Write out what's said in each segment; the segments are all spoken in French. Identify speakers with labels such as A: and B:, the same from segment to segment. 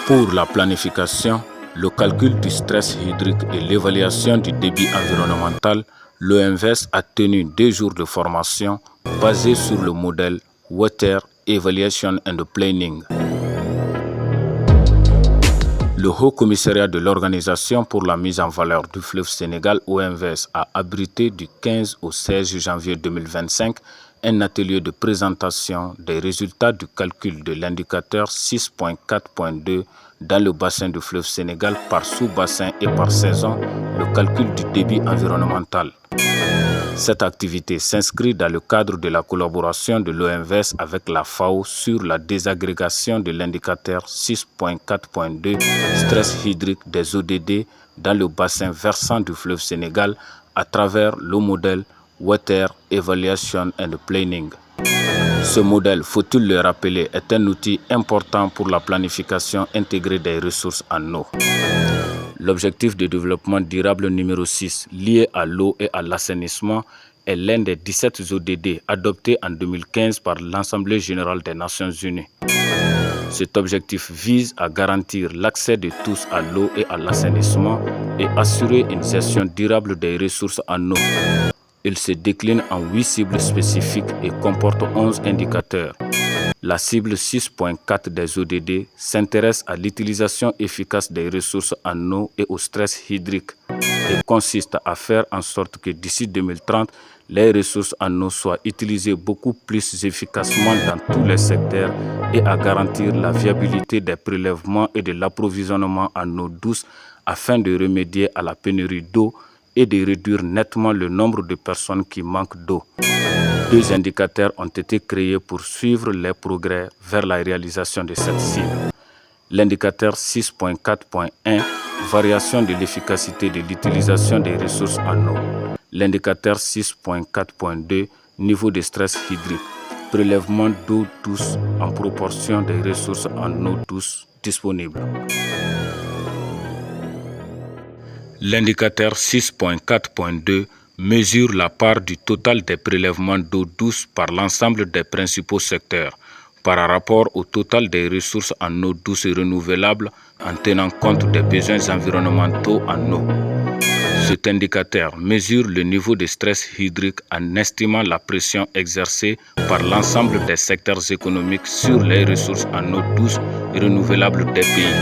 A: Pour la planification, le calcul du stress hydrique et l'évaluation du débit environnemental, l'OMVS a tenu 2 jours de formation basés sur le modèle Water Evaluation and Planning. Le Haut Commissariat de l'Organisation pour la mise en valeur du fleuve Sénégal, OMVS, a abrité du 15 au 16 janvier 2025 un atelier de présentation des résultats du calcul de l'indicateur 6.4.2 dans le bassin du fleuve Sénégal par sous-bassin et par saison, le calcul du débit environnemental. Cette activité s'inscrit dans le cadre de la collaboration de l'OMVS avec la FAO sur la désagrégation de l'indicateur 6.4.2 stress hydrique des ODD dans le bassin versant du fleuve Sénégal à travers le modèle Water Evaluation and Planning. Ce modèle, faut-il le rappeler, est un outil important pour la planification intégrée des ressources en eau. L'objectif de développement durable numéro 6, lié à l'eau et à l'assainissement, est l'un des 17 ODD adoptés en 2015 par l'Assemblée générale des Nations unies. Cet objectif vise à garantir l'accès de tous à l'eau et à l'assainissement et assurer une gestion durable des ressources en eau. Il se décline en 8 cibles spécifiques et comporte 11 indicateurs. La cible 6.4 des ODD s'intéresse à l'utilisation efficace des ressources en eau et au stress hydrique et consiste à faire en sorte que d'ici 2030, les ressources en eau soient utilisées beaucoup plus efficacement dans tous les secteurs et à garantir la viabilité des prélèvements et de l'approvisionnement en eau douce afin de remédier à la pénurie d'eau et de réduire nettement le nombre de personnes qui manquent d'eau. 2 indicateurs ont été créés pour suivre les progrès vers la réalisation de cette cible. L'indicateur 6.4.1, variation de l'efficacité de l'utilisation des ressources en eau. L'indicateur 6.4.2, niveau de stress hydrique, prélèvement d'eau douce en proportion des ressources en eau douce disponibles. L'indicateur 6.4.2 mesure la part du total des prélèvements d'eau douce par l'ensemble des principaux secteurs par rapport au total des ressources en eau douce et renouvelable en tenant compte des besoins environnementaux en eau. Cet indicateur mesure le niveau de stress hydrique en estimant la pression exercée par l'ensemble des secteurs économiques sur les ressources en eau douce et renouvelable des pays.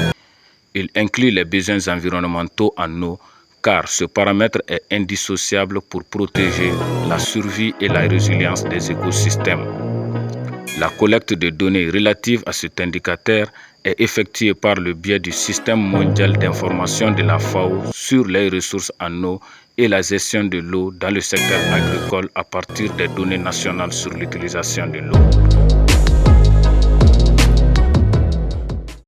A: Il inclut les besoins environnementaux en eau car ce paramètre est indissociable pour protéger la survie et la résilience des écosystèmes. La collecte de données relatives à cet indicateur est effectuée par le biais du Système mondial d'information de la FAO sur les ressources en eau et la gestion de l'eau dans le secteur agricole à partir des données nationales sur l'utilisation de l'eau.